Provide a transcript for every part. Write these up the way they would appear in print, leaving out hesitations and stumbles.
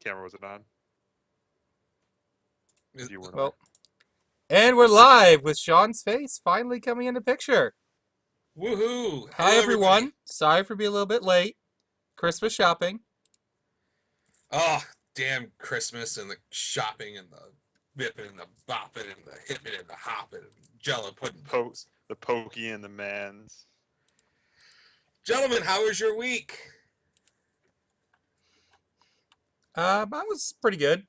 camera was it on? You weren't aware. Well, and we're live with Sean's face finally coming into picture. Woohoo! Hi, Hello, everyone. everybody. Sorry for being a little bit late. Christmas shopping. Oh, damn Christmas and the shopping and the whipping and the bopping and the hipping and the hopping and jello pudding. The pokey and the mans. Gentlemen, how was your week? Mine was pretty good.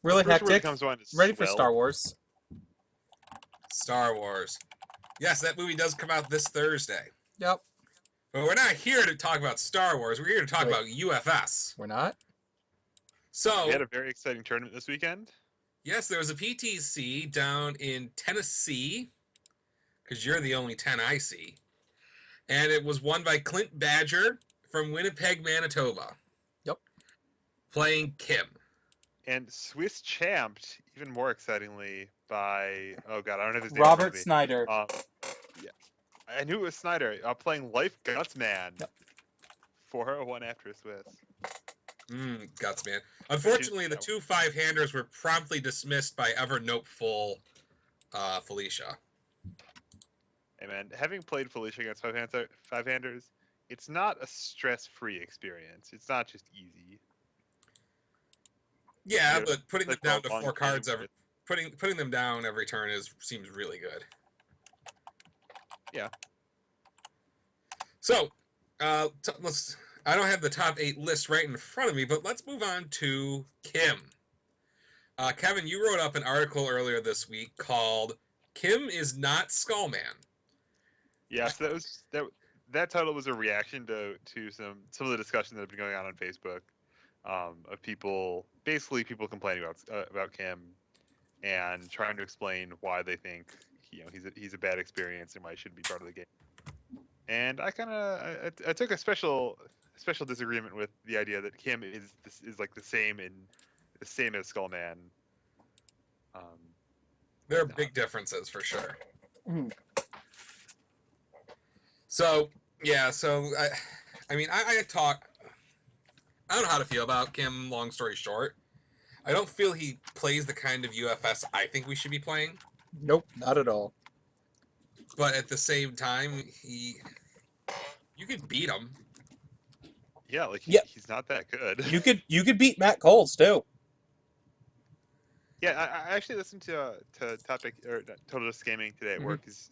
Really The first word that hectic. comes to mind is Ready for swell. Star Wars. Star Wars. Yes, that movie does come out this Thursday. Yep. But we're not here to talk about Star Wars. We're here to talk Wait. about UFS. We're not? So, We had a very exciting tournament this weekend. yes, there was a PTC down in Tennessee, because you're the only 10 I see. And it was won by Clint Badger from Winnipeg, Manitoba. Yep. Playing Kim. And Swiss champed, even more excitingly, by I don't have his name. Robert Snyder. Yeah, I knew it was Snyder. Playing Life Gutsman. Yep. 401 after a Swiss. Guts, man. Unfortunately, the two five-handers were promptly dismissed by ever-noteful Felicia. Hey man, having played Felicia against five-handers, it's not a stress-free experience. It's not just easy. Yeah, Yeah, but putting them like down to long 4 cards game, putting them down every turn seems really good. Yeah. So, let's. I don't have the top 8 list right in front of me, but let's move on to Kim. Kevin, you wrote up an article earlier this week called "Kim is Not Skullman." Yeah, so that title was a reaction to some of the discussion that have been going on Facebook, of people complaining about Kim and trying to explain why they think he's a bad experience and why he shouldn't be part of the game. And I took a special disagreement with the idea that Kim is like the same as Skullman. There are big differences for sure. Mm. So yeah, I mean, I don't know how to feel about Kim. Long story short, I don't feel he plays the kind of UFS I think we should be playing. Nope, not at all. But at the same time, you could beat him. Yeah, like he's not that good. You could beat Matt Coles too. Yeah, I actually listened to Topic or Total Disc Gaming today at work. Because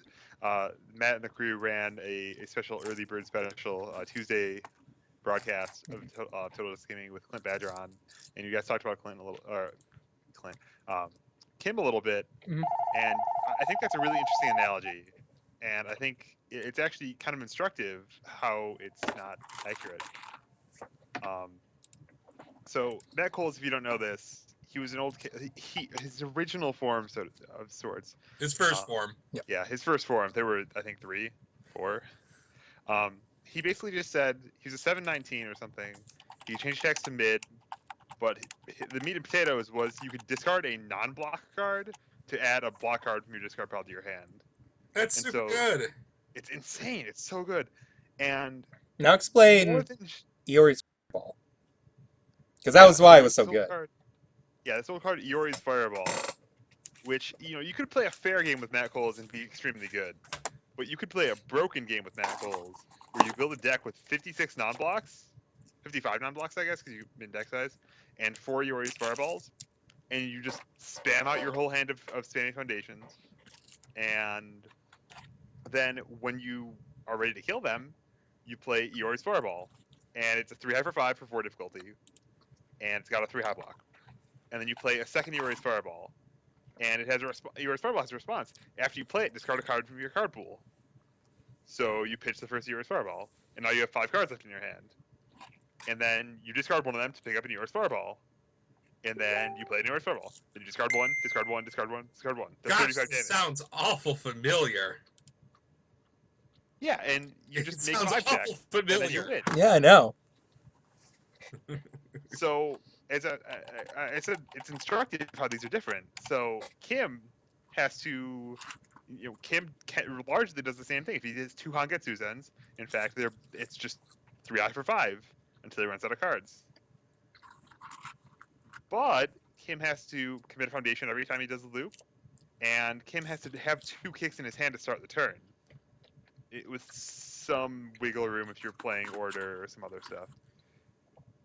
Matt and the crew ran a special early bird special Tuesday broadcast of Total Disc Gaming with Clint Badger on, and you guys talked about Kim a little bit, and I think that's a really interesting analogy, and I think it's actually kind of instructive how it's not accurate. So Matt Coles, if you don't know this, he was an old his original form of sorts. His first form. Yeah, his first form. There were, I think, 3, 4. He basically just said he was a 719 or something. He changed attacks to mid, but the meat and potatoes was you could discard a non-block card to add a block card from your discard pile to your hand. That's super good. It's insane. It's so good. And now explain Iori's Fireball. Because that was why it was so good. This old card, Iori's Fireball, which, you could play a fair game with Matt Coles and be extremely good. But you could play a broken game with Matt Coles, where you build a deck with 56 non-blocks, 55 non-blocks, I guess, because you min deck size, and 4 Iori's Fireballs, and you just spam out your whole hand of Spanish Foundations, and then when you are ready to kill them, you play Iori's Fireball, and it's a 3 high for 5 for 4 difficulty, and it's got a 3 high block. And then you play a second Iori's Fireball, and it has Iori's Fireball has a response. After you play it, discard a card from your card pool. So you pitch the first Iori's Fireball, and now you have 5 cards left in your hand. And then you discard one of them to pick up an Iori's Fireball. And then you play an Iori's Fireball. Then you discard one, discard one, discard one, discard one. That's Gosh, 35 damage. Sounds awful familiar. Yeah, and you just make 5 awful checks, familiar. and then you win. Yeah, I know. So it's instructive how these are different. So Kim has to, Kim largely does the same thing. If he has 2 Hangetsu Zens, in fact, it's just 3 eye for 5 until he runs out of cards. But Kim has to commit a foundation every time he does the loop, and Kim has to have 2 kicks in his hand to start the turn. With some wiggle room if you're playing order or some other stuff.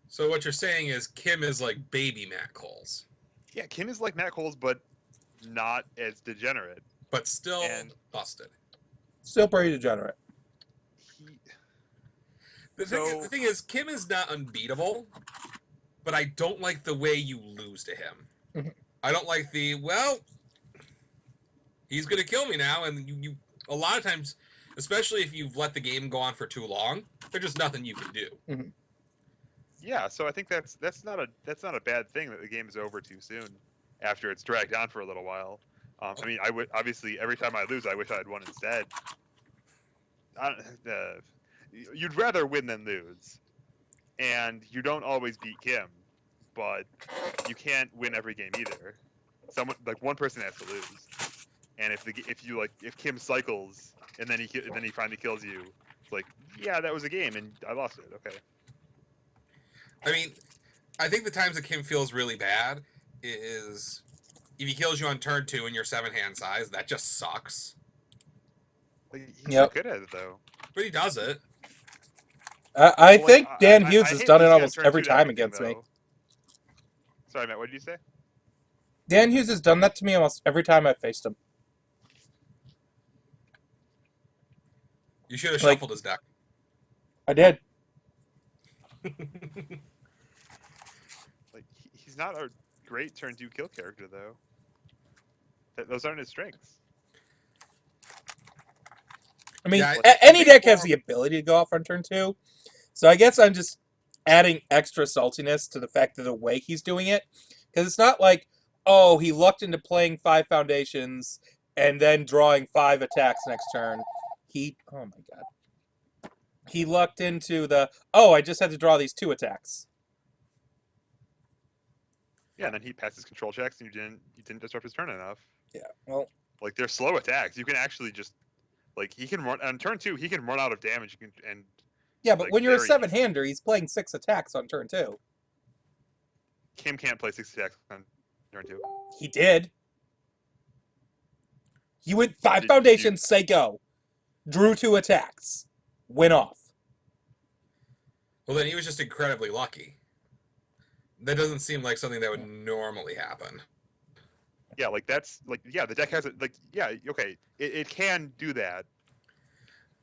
So what you're saying is Kim is like baby Matt Coles. Yeah, Kim is like Matt Coles, but not as degenerate. But still And- busted. Still pretty degenerate. He, The So- thing is, Kim is not unbeatable, but I don't like the way you lose to him. Mhm. I don't like the, well, he's going to kill me now, and you a lot of times, especially if you've let the game go on for too long, there's just nothing you can do. yeah, so I think that's not a bad thing that the game is over too soon, after it's dragged on for a little while. I mean, I would obviously every time I lose, I wish I had won instead. You'd rather win than lose, and you don't always beat Kim, but you can't win every game either. One person has to lose, and if Kim cycles and then he finally kills you, it's like, yeah, that was a game and I lost it. Okay. I mean, I think the times that Kim feels really bad is if he kills you on turn 2 and you're 7-hand size, that just sucks. He's Yep. so good at it though. But he does it. I Well, think Dan I Hughes has hate done it losing on almost turn every 2 to time everything, against me. though. Sorry, Matt. What did you say? Dan Hughes has done that to me almost every time I've faced him. You should have Like- shuffled his deck. I did. Like he's not a great turn 2 kill character though. Those aren't his strengths. I mean, Yeah, any think deck has more- the ability to go off on turn 2. So I guess I'm just adding extra saltiness to the fact of the way he's doing it. Because it's not like, oh, he lucked into playing 5 foundations and then drawing 5 attacks next turn. Oh my god. He lucked into I just had to draw these 2 attacks. Yeah, and then he passes control checks and you didn't disrupt his turn enough. Yeah, well, Like they're slow attacks. You can actually just he can run on turn 2. He can run out of damage. yeah, but like, when you're a very 7-hander, he's playing 6 attacks on turn 2. Kim can't play 6 attacks on turn 2. He did. He went 5 Did foundations, say go. Drew 2 attacks. Went off. Well, then he was just incredibly lucky. That doesn't seem like something that would normally happen. Yeah, the deck has it. Okay, it can do that.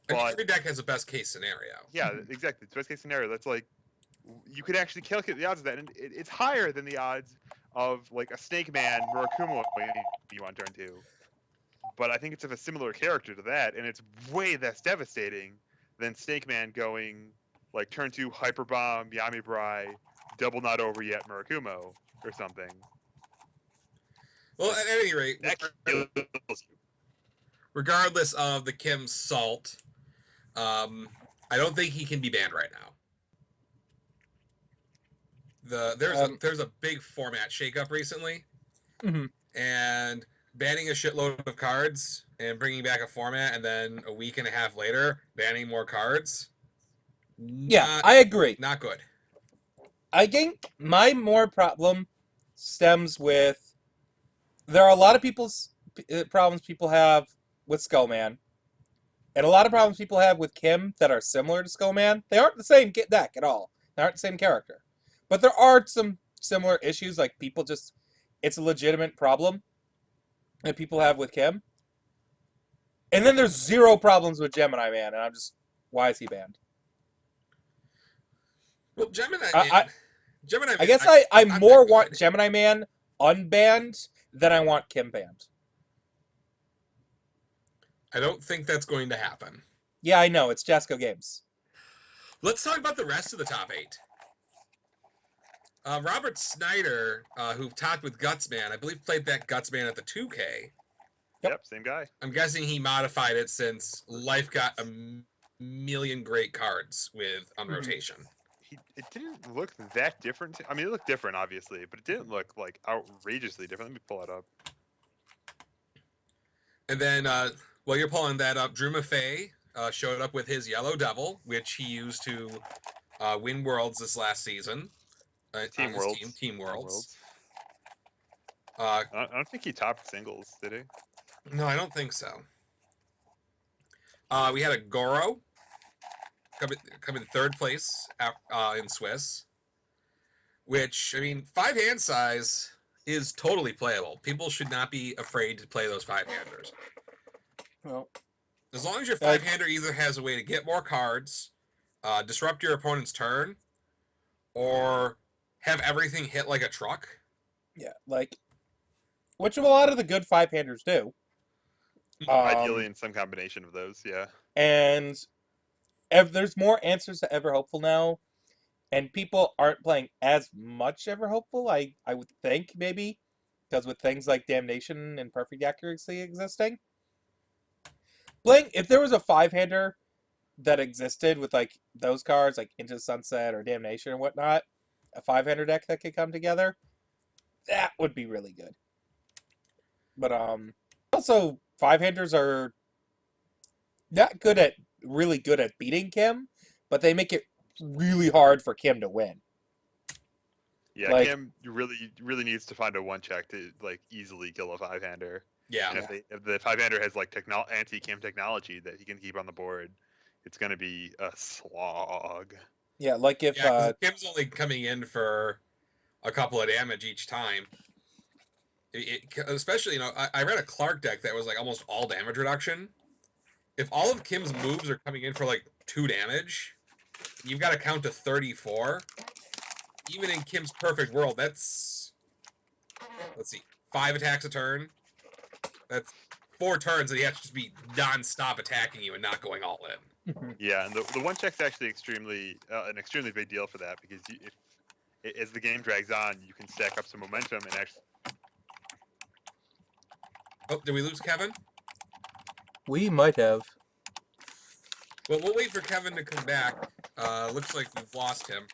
And But every deck has a best case scenario. yeah, exactly. It's best case scenario. That's like you could actually calculate the odds of that, and it's higher than the odds of like a Snake Man Murakumo you on turn 2. But I think it's of a similar character to that, and it's way less devastating than Snake Man going like turn 2 Hyper Bomb Yami Brai, double not over yet Murakumo or something. Well, at any rate, That kills you. regardless of the Kim Salt, I don't think he can be banned right now. There's a big format shakeup recently, Mhm. and banning a shitload of cards and bringing back a format, and then a week and a half later banning more cards. Yeah, I agree. Not good. I think my more problem stems with there are a lot of problems people have with Skullman, and a lot of problems people have with Kim that are similar to Skullman. They aren't the same deck at all. They aren't the same character, but there are some similar issues. Like it's a legitimate problem that people have with Kim, and then there's 0 problems with Gemini Man, and I'm just, why is he banned? Well, Gemini I- Man. Gemini Man. I guess I more want Gemini Man unbanned than I want Kim banned. I don't think that's going to happen. Yeah, I know. It's Jasco Games. Let's talk about the rest of the top 8. Robert Snyder, who talked with Gutsman, I believe played that Gutsman at the 2K. Yep, same guy. I'm guessing he modified it since Life got a million great cards on rotation. It didn't look that different. I mean, it looked different, obviously, but it didn't look like outrageously different. Let me pull it up. And then, while you're pulling that up, Drew Maffei showed up with his Yellow Devil, which he used to win Worlds this last season. Team on his Worlds. Team Worlds. I don't think he topped singles, did he? No, I don't think so. We had a Goro come in third place in Swiss, which, I mean, 5-hand size is totally playable. People should not be afraid to play those 5-handers. Well, As long as your 5-hander either has a way to get more cards, disrupt your opponent's turn, or have everything hit like a truck. yeah, like, which a lot of the good 5-handers do. Ideally in some combination of those, yeah. And there's more answers to Ever Hopeful now, and people aren't playing as much Ever Hopeful, I would think, maybe, because with things like Damnation and Perfect Accuracy existing. If there was a 5-hander that existed with, like, those cards, like Into Sunset or Damnation and whatnot, a 5-hander deck that could come together, that would be really good. But, also, 5-handers are not really good at beating Kim, but they make it really hard for Kim to win. Yeah, Like- Kim really needs to find a 1-check to like easily kill a 5-hander. Yeah. And if the 5-hander has like anti-Kim technology that he can keep on the board, it's gonna be a slog. Yeah, like if Yeah, 'cause Kim's only coming in for a couple of damage each time. Especially, I read a Clark deck that was like almost all damage reduction. If all of Kim's moves are coming in for like 2 damage, you've got to count to 34. Even in Kim's perfect world, that's, let's see, 5 attacks a turn. That's 4 turns that he has to just be non-stop attacking you and not going all in. Yeah, and the 1-check's actually an extremely big deal for that, because if as the game drags on, you can stack up some momentum and actually. Oh, did we lose Kevin? we might have. Well, we'll wait for Kevin to come back. Looks like we've lost him.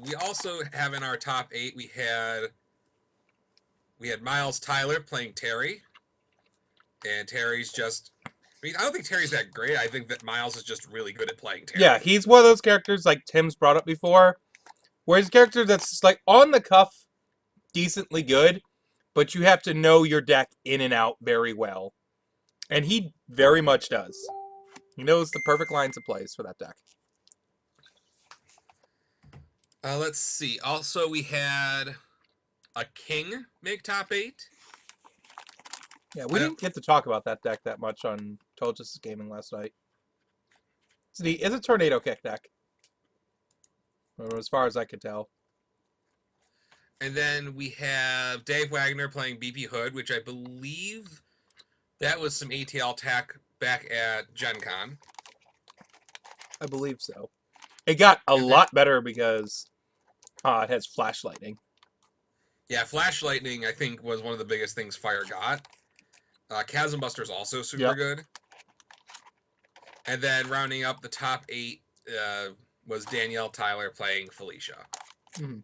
We also have in our top 8, we had Miles Tyler playing Terry. And Terry's just, I mean, I don't think Terry's that great. I think that Miles is just really good at playing Terry. Yeah, he's one of those characters like Tim's brought up before, where he's a character that's just like on the cuff, decently good, but you have to know your deck in and out very well. And he very much does. He knows the perfect lines of plays for that deck. Let's see. Also, we had a King make top 8. Yeah, we didn't get to talk about that deck that much on Total Justice Gaming last night. It's a Tornado Kick deck, or as far as I could tell. And then we have Dave Wagner playing BP Hood, which I believe that was some ATL tech back at Gen Con. I believe so. It got a lot better because it has Flash Lightning. Yeah, Flash Lightning, I think, was one of the biggest things Fire got. Chasm Buster's also super good. And then rounding up the top 8 was Danielle Tyler playing Felicia. Mm-hmm.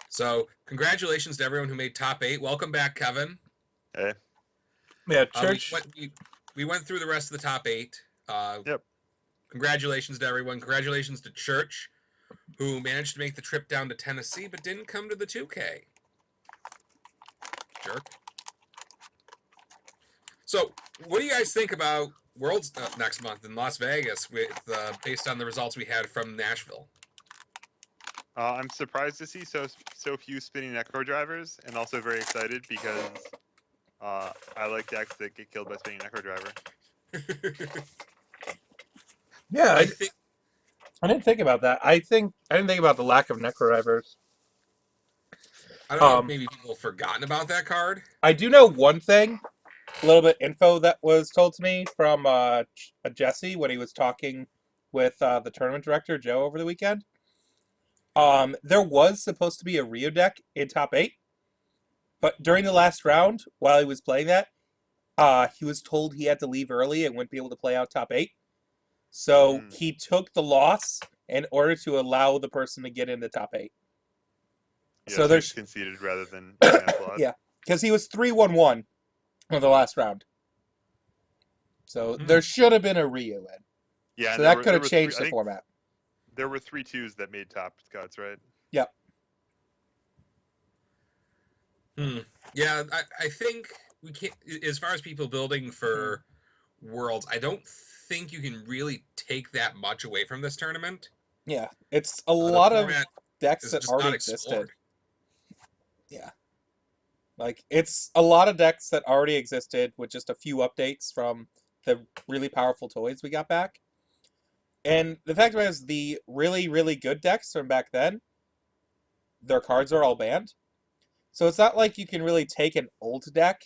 So, congratulations to everyone who made top 8. Welcome back, Kevin. Hey. Yeah, Church. We went through the rest of the top 8. Yep. Congratulations to everyone. Congratulations to Church, who managed to make the trip down to Tennessee but didn't come to the 2K. Jerk. So, what do you guys think about Worlds next month in Las Vegas with based on the results we had from Nashville? I'm surprised to see so few spinning Necro drivers, and also very excited because I like decks that get killed by spinning Necro driver. Yeah, I think I didn't think about that. I didn't think about the lack of Necro drivers. I don't know if maybe people have forgotten about that card. I do know one thing, a little bit info that was told to me from Jesse when he was talking with the tournament director, Joe, over the weekend. There was supposed to be a Rio deck in top 8, but during the last round, while he was playing that, he was told he had to leave early and wouldn't be able to play out top 8. So he took the loss in order to allow the person to get into top 8. Yeah, so there's conceded rather than slot. Yeah, because he was 3-1-1 on the last round. So there should have been a Rio in. Yeah, so that could have changed the format. There were 3 2s that made top cuts, right? Yep. Yeah, I think we can't. As far as people building for worlds, I don't think you can really take that much away from this tournament. Yeah, it's a The lot of format decks is that just already not existed. explored. Yeah, like it's a lot of decks that already existed with just a few updates from the really powerful toys we got back. And the fact of it is, the really, really good decks from back then, their cards are all banned. So it's not like you can really take an old deck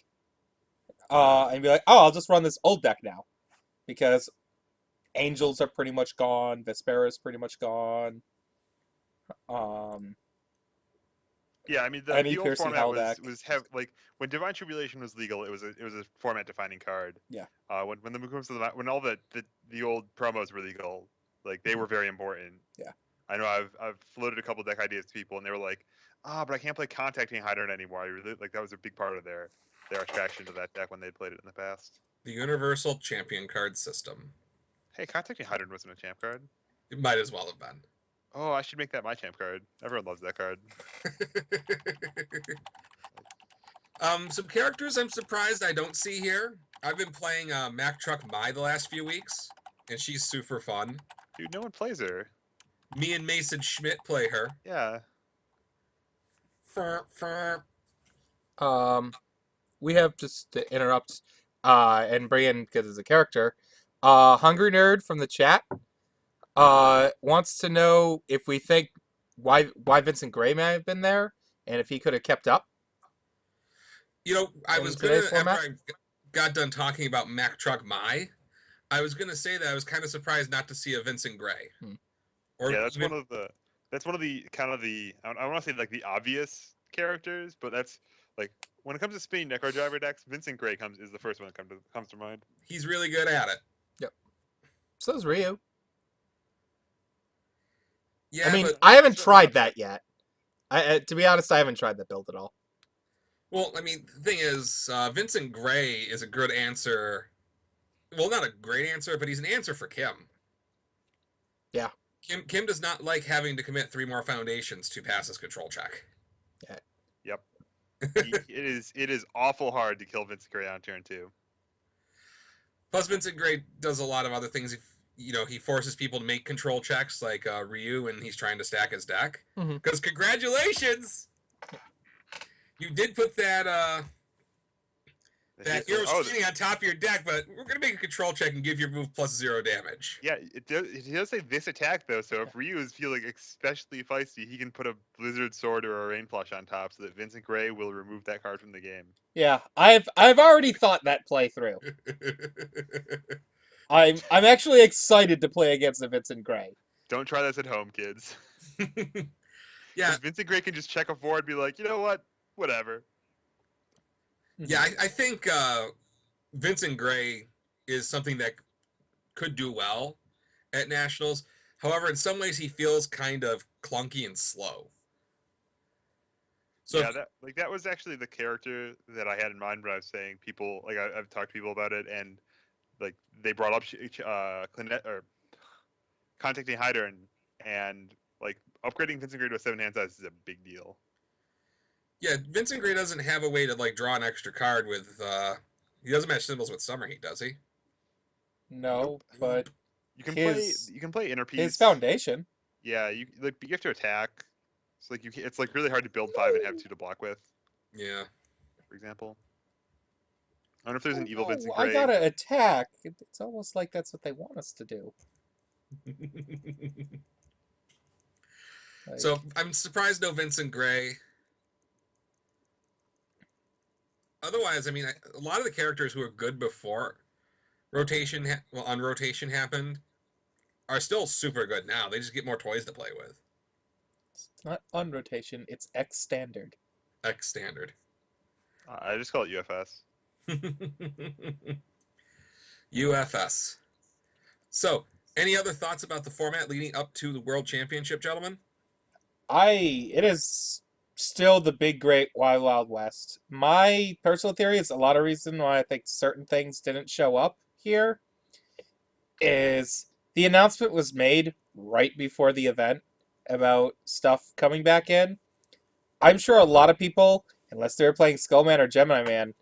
and be like, oh, I'll just run this old deck now. Because Angels are pretty much gone, Vespera is pretty much gone. Um, Yeah, I mean any the old Piercing format Hell deck. like when Divine Tribulation was legal, it was a format defining card. Yeah. When the comes to when all the old promos were legal, like they were very important. Yeah. I know I've floated a couple deck ideas to people, and they were like, but I can't play Contacting Hydrant anymore. I really like that was a big part of their attraction to that deck when they played it in the past. The Universal Champion card system. Hey, Contacting Hydrant wasn't a champ card. It might as well have been. Oh, I should make that my champ card. Everyone loves that card. Some characters I'm surprised I don't see here. I've been playing Mack Truck Mai the last few weeks, and she's super fun. Dude, no one plays her. Me and Mason Schmidt play her. Yeah. We have just to interrupt and bring in because it's a character. Hungry Nerd from the chat wants to know if we think why Vincent Gray may have been there and if he could have kept up. You know, I In was today's gonna format? after I got done talking about Mack Truck Mai, I was gonna say that I was kind of surprised not to see a Vincent Gray. Or Yeah, that's even- one of the kind of the I don't want to say like the obvious characters, but that's like when it comes to spinning Necro Driver decks, Vincent Gray is the first one that comes to mind. he's really good at it. So is Ryu. Yeah, I mean, but I haven't Sure, tried not that yet. To be honest, I haven't tried that build at all. well, I mean, the thing is, Vincent Gray is a good answer. Well, not a great answer, but he's an answer for Kim. Yeah. Kim does not like having to commit 3 more foundations to pass his control check. Yep. It is awful hard to kill Vincent Gray on turn 2. Plus, Vincent Gray does a lot of other things. He forces people to make control checks, like Ryu when he's trying to stack his deck. Mhm. Because congratulations, you did put that hero standing on top of your deck, but we're gonna make a control check and give your move +0 damage. Yeah, it does say this attack though, so if Ryu is feeling especially feisty, he can put a Blizzard Sword or a Rain Flush on top so that Vincent Gray will remove that card from the game. Yeah, I've already thought that play through. I'm actually excited to play against the Vincent Gray. Don't try this at home, kids. Yeah, 'Cause Vincent Gray can just check a 4 and be like, you know what? Whatever. yeah. I think Vincent Gray is something that could do well at Nationals. However, in some ways, he feels kind of clunky and slow. So yeah, that was actually the character that I had in mind when I was saying people like I've talked to people about it, and like they brought up Clinet or Contacting Hydrant, and like upgrading Vincent Gray to a 7 hand size is a big deal. yeah, Vincent Gray doesn't have a way to like draw an extra card with. He doesn't match symbols with Summer Heat, does he? No, Nope. but You can His- play Inner Peace. his foundation. Yeah, you have to attack. So like it's like really hard to build 5 and have 2 to block with, Yeah. for example. I wonder if there's an evil Oh, Vincent I Gray. gotta attack. It's almost like that's what they want us to do. Like, So I'm surprised no Vincent Gray. Otherwise, I mean, a lot of the characters who were good before unrotation happened, are still super good now. They just get more toys to play with. it's not unrotation, it's X standard. X standard. I just call it UFS. UFS. So, any other thoughts about the format leading up to the World Championship, gentlemen? It is still the big great Wild Wild West. My personal theory is a lot of reason why I think certain things didn't show up here is the announcement was made right before the event about stuff coming back in. I'm sure a lot of people unless they were playing Skullman or Gemini Man,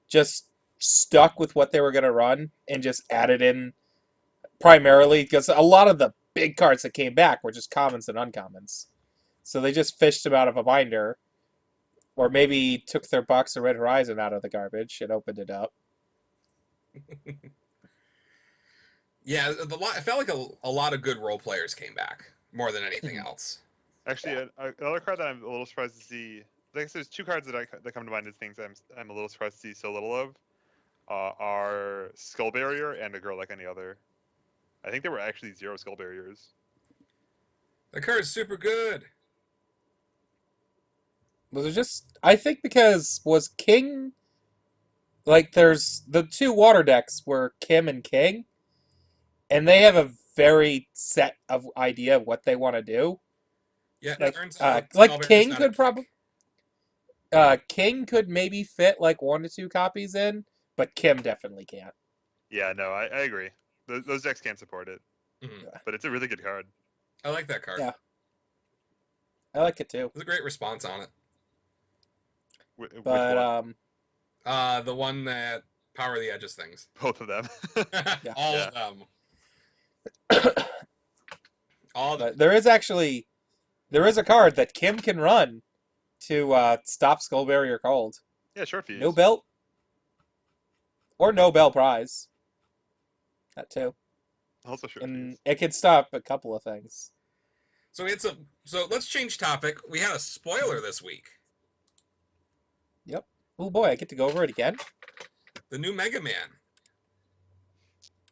just stuck with what they were going to run and just added in primarily because a lot of the big cards that came back were just commons and uncommons. So they just fished them out of a binder, or maybe took their box of Red Horizon out of the garbage and opened it up. Yeah, I felt like a lot of good role players came back more than anything Mhm. else. Actually, another card that I'm a little surprised to see. I guess there's two cards that come to mind as things I'm a little surprised to see so little of. Are Skull Barrier and A Girl Like Any Other. I think there were actually 0 Skull Barriers. The card's super good. Was it just? I think because was King like there's the two water decks were Kim and King, and they have a very set of idea of what they want to do. Yeah, it Like turns out like Skullbearer's King not a could kick. probably King could maybe fit like 1 to 2 copies in, but Kim definitely can't. Yeah, no, I agree. Those decks can't support it, Mhm. but it's a really good card. I like that card. Yeah. I like it too. There's a great response on it. Which But one? The one that Power the Edges things. Both of them. Yeah. All Yeah. of them. All the, but there is a card that Kim can run to stop Skull Barrier Cold. Yeah, short fuse. No belt. Or no bell prize. That too. Also short And fuse. it can stop a couple of things. so let's change topic. We had a spoiler this week. Oh boy, I get to go over it again? The new Mega Man.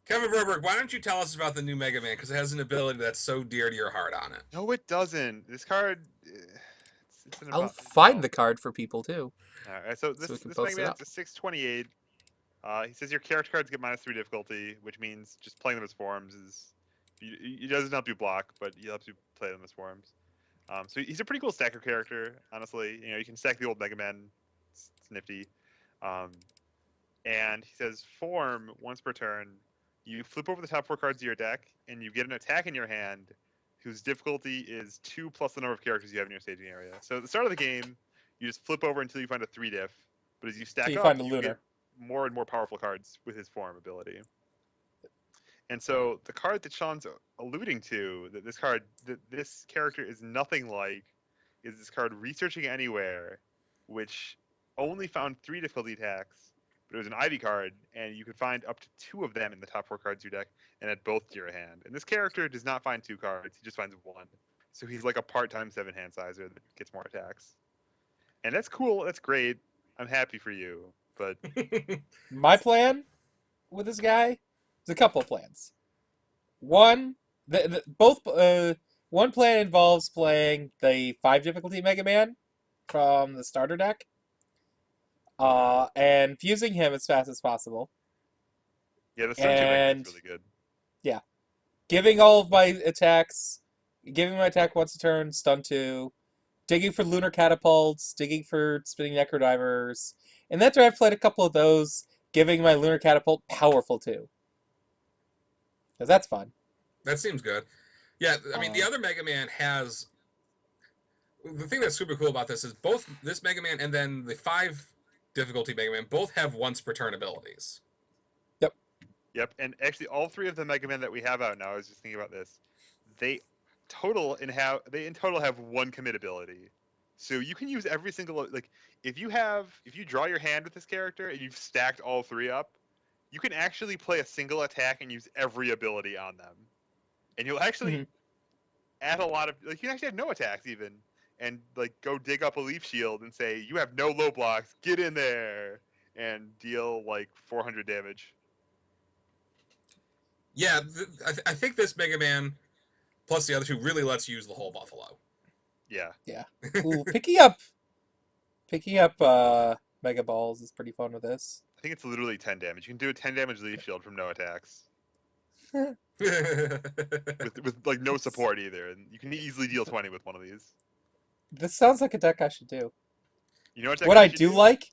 Kevin Verberg, why don't you tell us about the new Mega Man? Because it has an ability that's so dear to your heart on it. No, it doesn't. This card. It's an I'll find the card for people too. All right, so So we can this post Mega it Man's up. a 628. He says your character cards get -3 difficulty, which means just playing them as forms is. He doesn't help you block, but he helps you play them as forms. So he's a pretty cool stacker character, honestly. You know, you can stack the old Mega Man. It's nifty. And he says form once per turn. You flip over the top 4 cards of your deck, and you get an attack in your hand whose difficulty is 2 plus the number of characters you have in your staging area. So at the start of the game, you just flip over until you find a 3 diff. But as you stack So you up, find a you lunar. get more and more powerful cards with his form ability. And so the card that Sean's alluding to, that this character is nothing like, is this card Researching Anywhere, which only found 3 difficulty attacks, but it was an Ivy card, and you could find up to 2 of them in the top 4 cards of your deck, and add both to your hand. And this character does not find 2 cards; he just finds 1. So he's like a part-time 7-hand sizer that gets more attacks, and that's cool. That's great. I'm happy for you, but My plan with this guy is a couple of plans. One, one plan involves playing the 5 difficulty Mega Man from the starter deck, and fusing him as fast as possible, yeah, the stun 2 Mega Man's And- really good. giving all of my attacks, giving my attack once a turn, stun 2, digging for lunar catapults, digging for spinning necrodivers, and after I've played a couple of those, giving my lunar catapult powerful 2. Because that's fun. That seems good. Yeah, I mean, the Um, other Mega Man has. The thing that's super cool about this is both this Mega Man and then the 5 difficulty Mega Man both have once per turn abilities. Yep, and actually, all 3 of the Mega Man that we have out now, I was just thinking about this. They in total have 1 commit ability, so you can use every single if you draw your hand with this character and you've stacked all 3 up, you can actually play a single attack and use every ability on them, and you'll actually Mhm. add a lot of you can actually have no attacks even, and go dig up a Leaf Shield and say you have no low blocks, get in there, and deal 400 damage. Yeah, I think this Mega Man plus the other 2 really lets you use the whole Buffalo. Yeah. Ooh, picking up Mega Balls is pretty fun with this. I think it's literally 10 damage. You can do a 10 damage Leaf Shield from no attacks. With no support either. And you can easily deal 20 with one of these. This sounds like a deck I should do. You know what deck What I I should do like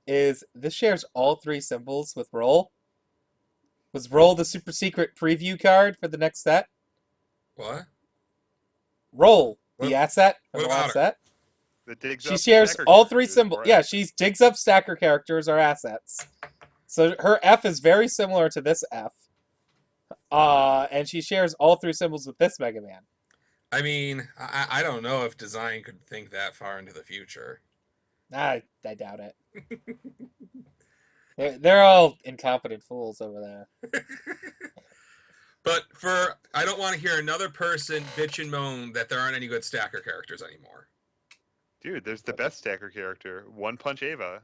is this shares all 3 symbols with Roll. Was Roll the super secret preview card for the next set? What? Roll, the What- asset from what the last about set. that digs She up shares stacker all three characters symbols. or Yeah, assets. she digs up stacker characters or assets. So her F is very similar to this F. And she shares all three symbols with this Mega Man. I mean, I don't know if design could think that far into the future. I doubt it. They're all incompetent fools over there. But I don't want to hear another person bitch and moan that there aren't any good stacker characters anymore. Dude, there's the best stacker character, One Punch Ava.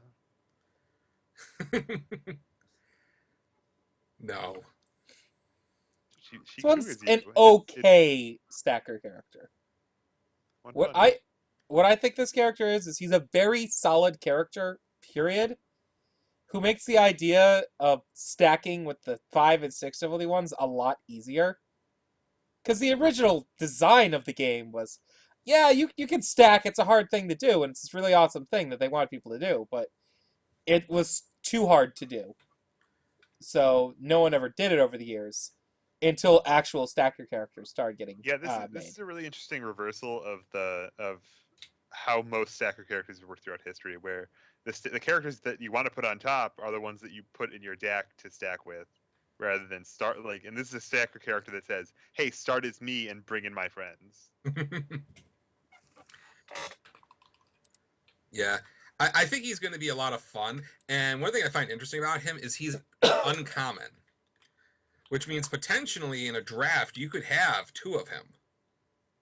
No. She This one's cougars an you. okay stacker character. One What Punch. I think this character is he's a very solid character, period, who makes the idea of stacking with the 5 and 6 difficulty ones a lot easier. Because the original design of the game was, yeah, you can stack, it's a hard thing to do, and it's this really awesome thing that they want people to do, but it was too hard to do. So no one ever did it over the years until actual stacker characters started getting Yeah, this made. is a really interesting reversal of how most stacker characters work throughout history, where the characters that you want to put on top are the ones that you put in your deck to stack with, rather than start like. And this is a stacker character that says, "Hey, start as me and bring in my friends." Yeah. I think he's going to be a lot of fun. And one thing I find interesting about him is he's uncommon, which means potentially in a draft you could have 2 of him.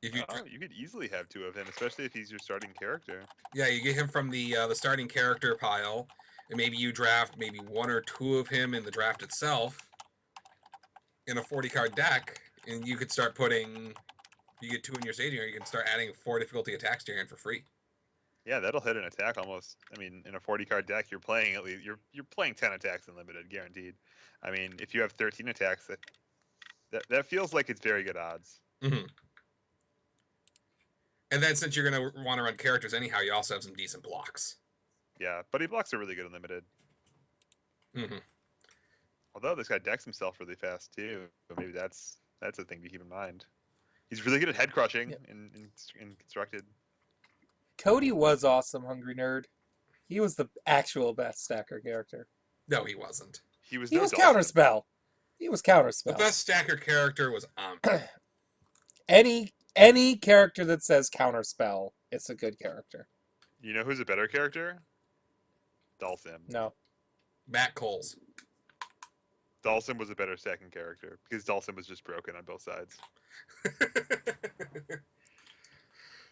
If you You could easily have 2 of him, especially if he's your starting character. Yeah, you get him from the starting character pile, and maybe you draft maybe 1 or 2 of him in the draft itself in a 40-card deck, and you could start putting. You get 2 in your staging, or you can start adding 4 difficulty attacks to your hand for free. Yeah, that'll hit an attack almost. I mean, in a 40-card deck, you're playing at least you're playing 10 attacks unlimited, guaranteed. I mean, if you have 13 attacks, that feels like it's very good odds. Mm-hmm. And then since you're going to want to run characters anyhow, you also have some decent blocks. Yeah, buddy blocks are really good unlimited. Mm-hmm. Although this guy decks himself really fast too, but maybe that's a thing to keep in mind. He's really good at head crushing in constructed. Cody was awesome, Hungry Nerd. He was the actual best stacker character. No, he wasn't. He was Counterspell. He was The Counterspell. best stacker character was Omni. Any character that says Counterspell, it's a good character. You know who's a better character? Dalsim. No. Matt Coles. Dalsim was a better second character because Dalsim was just broken on both sides.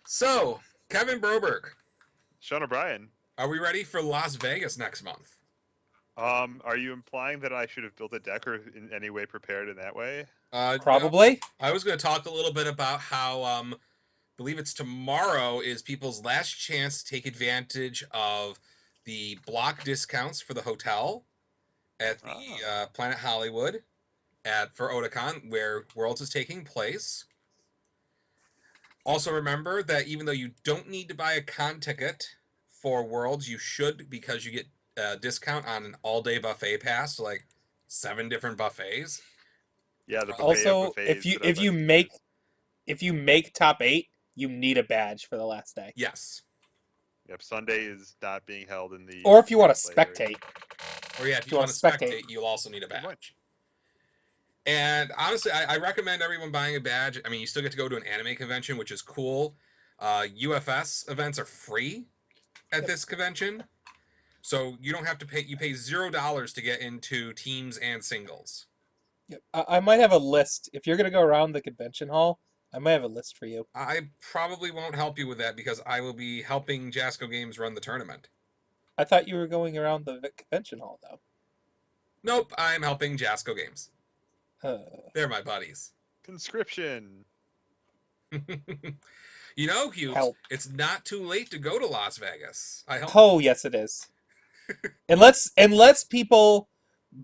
So, Kevin Broberg, Sean O'Brien. are we ready for Las Vegas next month? Are you implying that I should have built a deck or in any way prepared in that way? Probably. No, I was going to talk a little bit about how, I believe it's tomorrow is people's last chance to take advantage of the block discounts for the hotel at the Planet Hollywood for Otakon, where Worlds is taking place. Also remember that even though you don't need to buy a con ticket for Worlds, you should, because you get a discount on an all-day buffet pass, so like 7 different buffets. Yeah, the buffet Also, of buffets if you make top 8, you need a badge for the last day. Yes. Yep, Sunday is not being held in the. Or if you want to play area. spectate. Or yeah, if you want to spectate, you'll also need a badge. And honestly, I recommend everyone buying a badge. I mean, you still get to go to an anime convention, which is cool. UFS events are free at this convention. So you don't have to pay. You pay $0 to get into teams and singles. Yep. I might have a list. If you're going to go around the convention hall, I might have a list for you. I probably won't help you with that because I will be helping Jasco Games run the tournament. I thought you were going around the convention hall, though. Nope, I'm helping Jasco Games. Uh, They're my buddies. Conscription. You know, Hughes, Help. it's not too late to go to Las Vegas. I help. Oh, yes, it is. unless people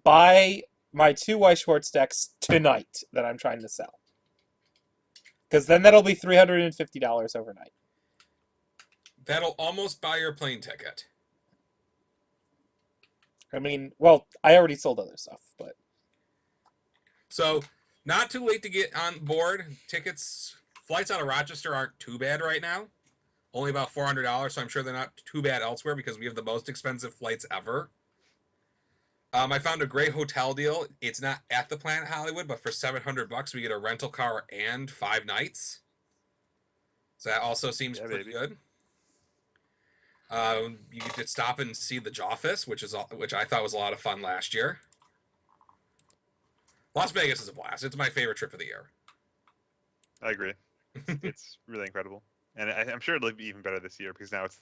buy my 2 White Schwartz decks tonight that I'm trying to sell. Because then that'll be $350 overnight. That'll almost buy your plane ticket. I mean, well, I already sold other stuff, but... So, not too late to get on board. Flights out of Rochester aren't too bad right now. Only about $400, so I'm sure they're not too bad elsewhere because we have the most expensive flights ever. I found a great hotel deal. It's not at the Planet Hollywood, but for $700 we get a rental car and 5 nights. So that also seems Yeah, pretty baby. good. You get to stop and see the Jawfest, which I thought was a lot of fun last year. Las Vegas is a blast. It's my favorite trip of the year. I agree. It's really incredible, and I'm sure it'll be even better this year because now it's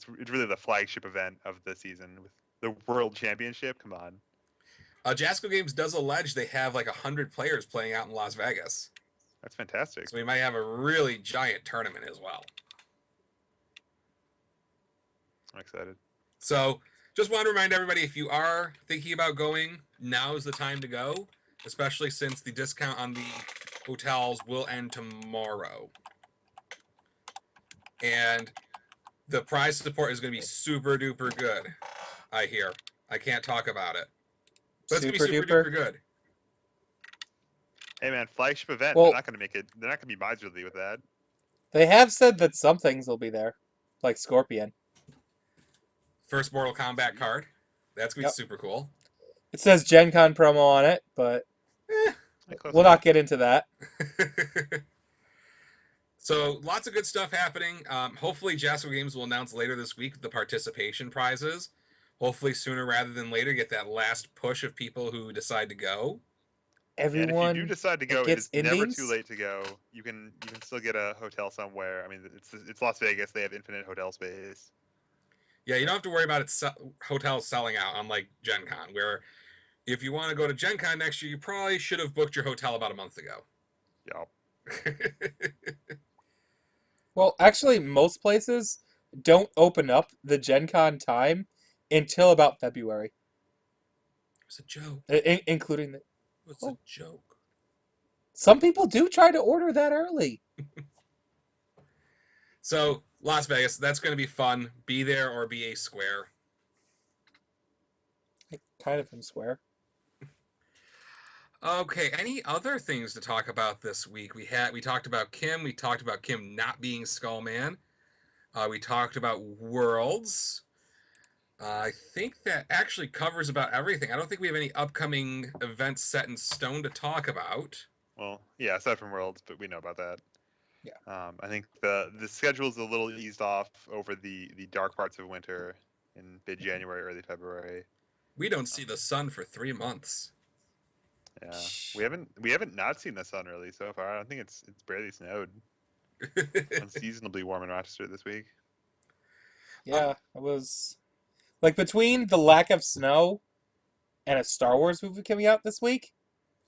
really the flagship event of the season with the World Championship. Come on, Jasco Games does allege they have like 100 players playing out in Las Vegas. that's fantastic. So we might have a really giant tournament as well. I'm excited. So just want to remind everybody, if you are thinking about going, now is the time to go, especially since the discount on the hotels will end tomorrow. And the prize support is going to be super duper good, I hear. I can't talk about it. But it's going to be super duper good. Hey man, flagship event. Well- They're not going to make it. They're not going to be miserly with that. They have said that some things will be there, like Scorpion. First Mortal Kombat card. That's going to be Yep. super cool. It says Gen Con promo on it, but we'll not get into that. So lots of good stuff happening. Hopefully Jasper Games will announce later this week the participation prizes. Hopefully sooner rather than later get that last push of people who decide to go. And if you do Everyone, decide to go, it gets is never endings? too late to go. You can still get a hotel somewhere. I mean, it's Las Vegas. They have infinite hotel space. Yeah, you don't have to worry about it hotels selling out, unlike Gen Con, where if you want to go to Gen Con next year, you probably should have booked your hotel about a month ago. Yup. well, actually, most places don't open up the Gen Con time until about February, It's a joke. including the. It's Oh. a joke. Some people do try to order that early. So, Las Vegas, that's going to be fun. Be there or be a square. I kind of am square. Okay, any other things to talk about this week? We talked about Kim. We talked about Kim not being Skullman. We talked about Worlds. I think that actually covers about everything. I don't think we have any upcoming events set in stone to talk about. Well, yeah, aside from Worlds, but we know about that. Yeah. I think the schedule's a little eased off over the dark parts of winter in mid-January, early February. We don't see the sun for 3 months. Yeah, we haven't not seen the sun really so far. I don't think it's barely snowed. Unseasonably warm in Rochester this week. Yeah, it was like between the lack of snow and a Star Wars movie coming out this week.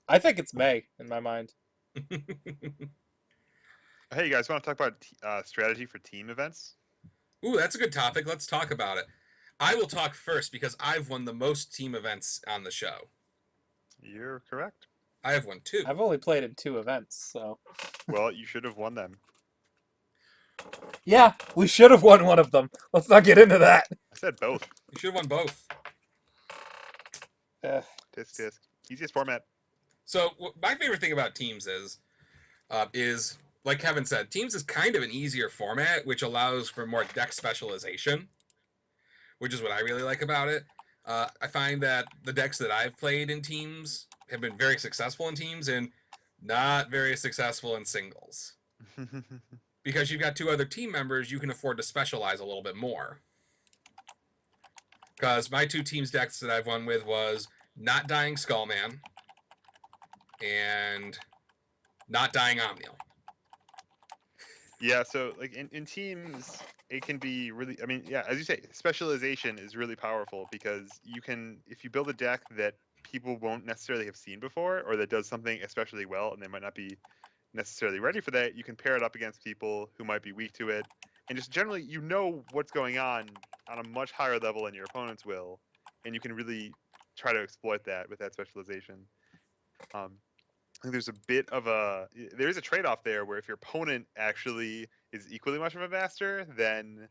I think it's May in my mind. Hey, you guys want to talk about strategy for team events? Ooh, that's a good topic. Let's talk about it. I will talk first because I've won the most team events on the show. You're correct. I have won 2. I've only played in 2 events, so. Well, you should have won them. Yeah, we should have won one of them. Let's not get into that. I said both. You should have won both. Tisk. Easiest format. So my favorite thing about teams is like Kevin said, teams is kind of an easier format, which allows for more deck specialization, which is what I really like about it. I find that the decks that I've played in teams have been very successful in teams and not very successful in singles. Because you've got 2 other team members, you can afford to specialize a little bit more. Because my 2 teams decks that I've won with was Not Dying Skullman and Not Dying Omniel. Yeah, so like in teams, it can be really. I mean, yeah, as you say, specialization is really powerful because you can, if you build a deck that people won't necessarily have seen before, or that does something especially well, and they might not be necessarily ready for that, you can pair it up against people who might be weak to it, and just generally, you know what's going on a much higher level than your opponents will, and you can really try to exploit that with that specialization. I think there's a bit of there is a trade-off there where if your opponent actually is equally much of a master, then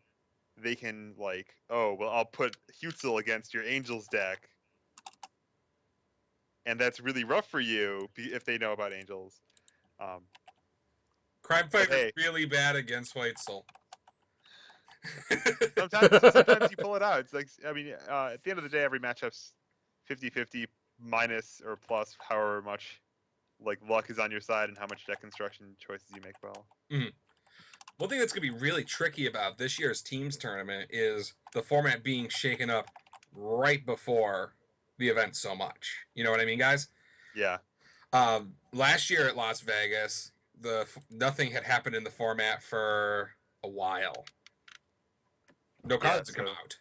they can like, oh, well, I'll put Hutzel against your Angels deck, and that's really rough for you if they know about Angels. Crime Fighter's hey. really bad against White Soul. Sometimes you pull it out. It's like, I mean, at the end of the day, every matchup's 50-50 minus or plus however much like luck is on your side and how much deck construction choices you make well. One thing that's going to be really tricky about this year's teams tournament is the format being shaken up right before the event so much. You know what I mean, guys? Yeah. Last year at Las Vegas, nothing had happened in the format for a while. No cards had come out.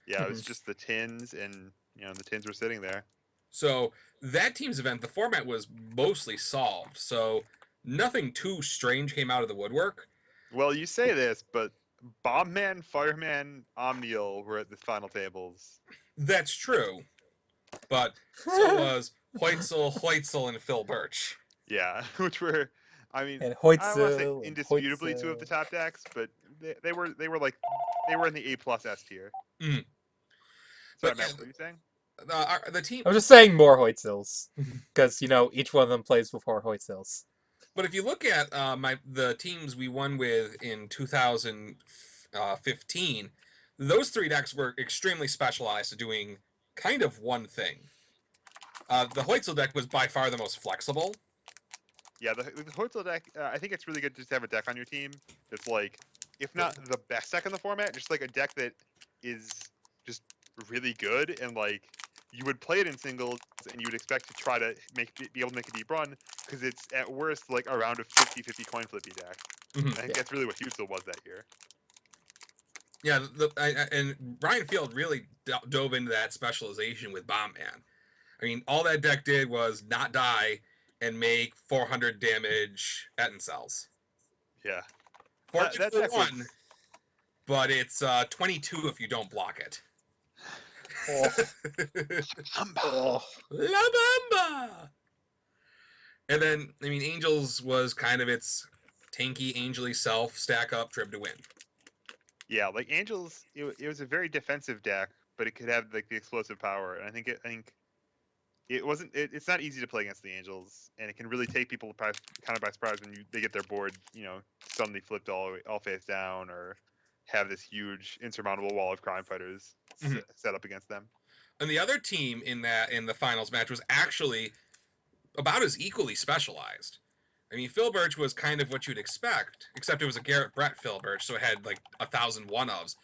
Yeah, it was just the tins, and the tins were sitting there. So that team's event, the format was mostly solved. So nothing too strange came out of the woodwork. Well, you say this, but Bombman, Fireman, Omniel were at the final tables. That's true. But so was Hoitzel, and Phil Birch. Yeah, which were, I mean, And I don't want to say Hoitzel, indisputably two of the top decks, but they were in the A+ S tier. Mhm. Sorry, But Matt, yeah, what were you saying? the team. I'm just saying more Hoitzels because each one of them plays before Hoitzels. But if you look at the teams we won with in 2015, those three decks were extremely specialized at doing kind of one thing. The Hoitzel deck was by far the most flexible. Yeah, the Hoitzel deck, I think it's really good just to have a deck on your team that's like, if not the best deck in the format, just like a deck that is just really good, and like you would play it in singles and you would expect to try to be able to make a deep run, because it's at worst like around a 50-50 coin flippy deck. Mhm. I think that's really what Housel was that year. Yeah, and Brian Field really dove into that specialization with Bomb Man. I mean, all that deck did was not die and make 400 damage Etten cells. Yeah. 4 That for deck 1, was... but it's 22 if you don't block it. Oh. La Bamba! And then, I mean, Angels was kind of its tanky, angely self, stack up, trib to win. Yeah, like Angels, it was a very defensive deck, but it could have like the explosive power, and I think it wasn't. It's not easy to play against the Angels, and it can really take people kind of by surprise when they get their board, suddenly flipped all face down, or have this huge insurmountable wall of crime fighters set up against them. And the other team in the finals match was actually about as equally specialized. I mean, Phil Birch was kind of what you'd expect, except it was a Garrett Brett Phil Birch, so it had like 1,000 one-ofs.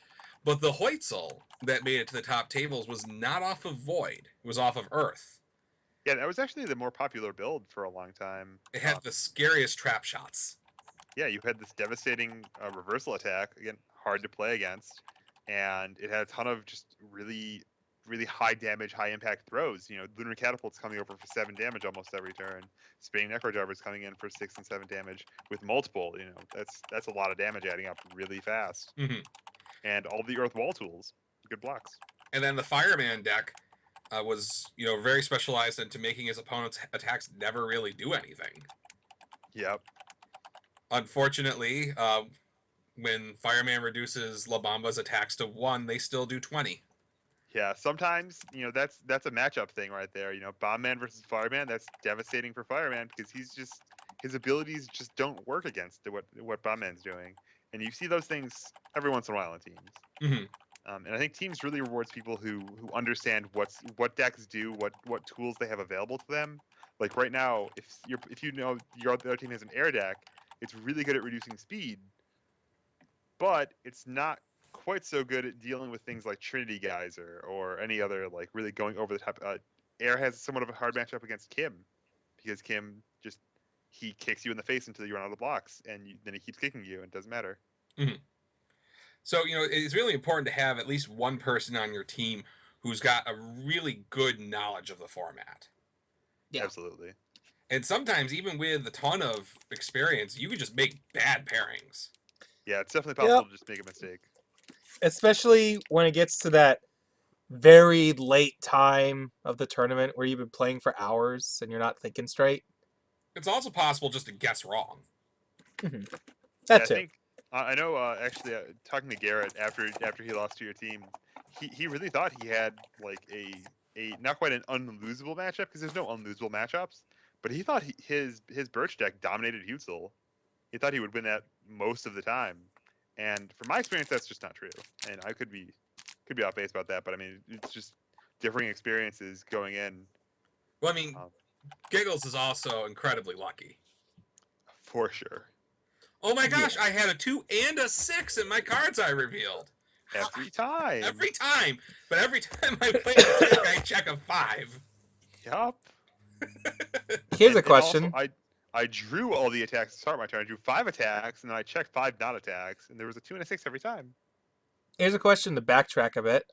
But the Hoitzel that made it to the top tables was not off of Void. It was off of Earth. Yeah, that was actually the more popular build for a long time. It had the scariest trap shots. Yeah, you had this devastating reversal attack, again, hard to play against, and it had a ton of just really, really high damage, high impact throws. Lunar Catapult's coming over for 7 damage almost every turn. Spinning Necro Drivers coming in for 6 and 7 damage with multiple. That's a lot of damage adding up really fast. Mm-hmm. And all the Earth Wall tools, good blocks. And then the Fireman deck was, very specialized into making his opponent's attacks never really do anything. Yep. Unfortunately, when Fireman reduces La Bamba's attacks to 1, they still do 20. Yeah, sometimes, that's a matchup thing right there. Bombman versus Fireman, that's devastating for Fireman because his abilities just don't work against what Bombman's doing. And you see those things every once in a while in teams. Mm-hmm. And I think teams really rewards people who understand what decks do, what tools they have available to them. Like right now, if your other team has an air deck, it's really good at reducing speed, but it's not quite so good at dealing with things like Trinity Geyser or any other like really going over the top. Air has somewhat of a hard matchup against Kim, because Kim he kicks you in the face until you run out of blocks, and then he keeps kicking you, and it doesn't matter. Mm-hmm. So, it's really important to have at least one person on your team who's got a really good knowledge of the format. Yeah. Absolutely. And sometimes, even with a ton of experience, you could just make bad pairings. Yeah, it's definitely possible to just make a mistake. Especially when it gets to that very late time of the tournament where you've been playing for hours and you're not thinking straight. It's also possible just to guess wrong. That too. I know, actually, talking to Garrett after he lost to your team, he really thought he had like a not quite an unlosable matchup, because there's no unlosable matchups, but he thought his Birch deck dominated Hutzel. He thought he would win that most of the time, And from my experience, that's just not true. And I could be off base about that, but I mean, it's just differing experiences going in. Well, I mean, Um, Giggles is also incredibly lucky. for sure. Oh my gosh, I had a 2 and a 6 in my cards I revealed. Every time. Every time. But every time I play an attack, I check a 5. Yup. Here's a And also, question. I drew all the attacks to start my turn. I drew 5 attacks, and then I checked 5 not attacks, and there was a 2 and a 6 every time. Here's a question to backtrack a bit.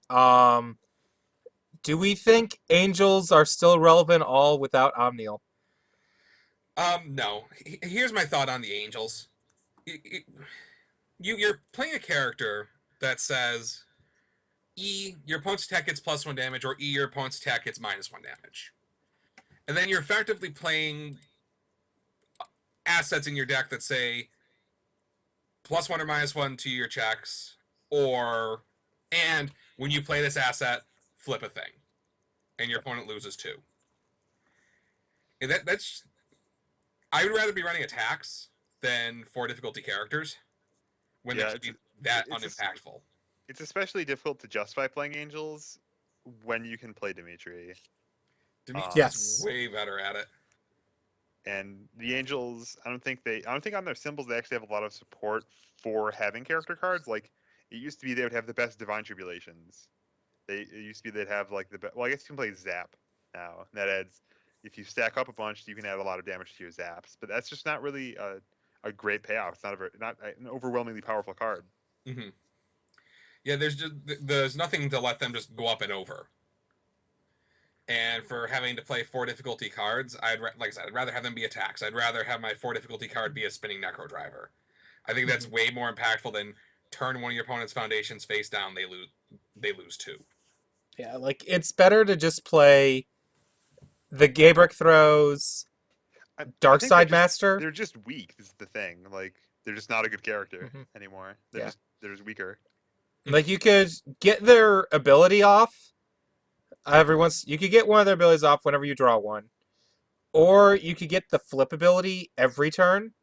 Do we think angels are still relevant all without Omniel? No. Here's my thought on the Angels. You're playing a character that says E, your opponent's attack gets +1 damage, or E, your opponent's attack gets -1 damage. And then you're effectively playing assets in your deck that say +1 or -1 to your checks, and when you play this asset, flip a thing, and your opponent loses 2. And that's I would rather be running attacks than 4 difficulty characters when Yeah, they should be that it's a- unimpactful. It's especially difficult to justify playing angels when you can play Dimitri. Dimitri's Yes. way better at it. And the angels, I don't think on their symbols they actually have a lot of support for having character cards. Like it used to be, they would have the best Divine Tribulations. It used to be they'd have like the best. Well, I guess you can play Zap now. And that adds, if you stack up a bunch, you can add a lot of damage to your zaps. But that's just not really a great payoff. It's not an overwhelmingly powerful card. Mm-hmm. Yeah, there's nothing to let them just go up and over. And for having to play 4 difficulty cards, like I said, I'd rather have them be attacks. I'd rather have my 4 difficulty card be a spinning Necro Driver. I think that's way more impactful than turn one of your opponent's foundations face down, they lose 2. Yeah, like it's better to just play the Gabrick throws, I Dark think Side Master. They're just weak. This is the thing. Like they're just not a good character anymore. They're Yeah. just weaker. Like you could get their ability off you could get one of their abilities off whenever you draw one. Or you could get the flip ability every turn.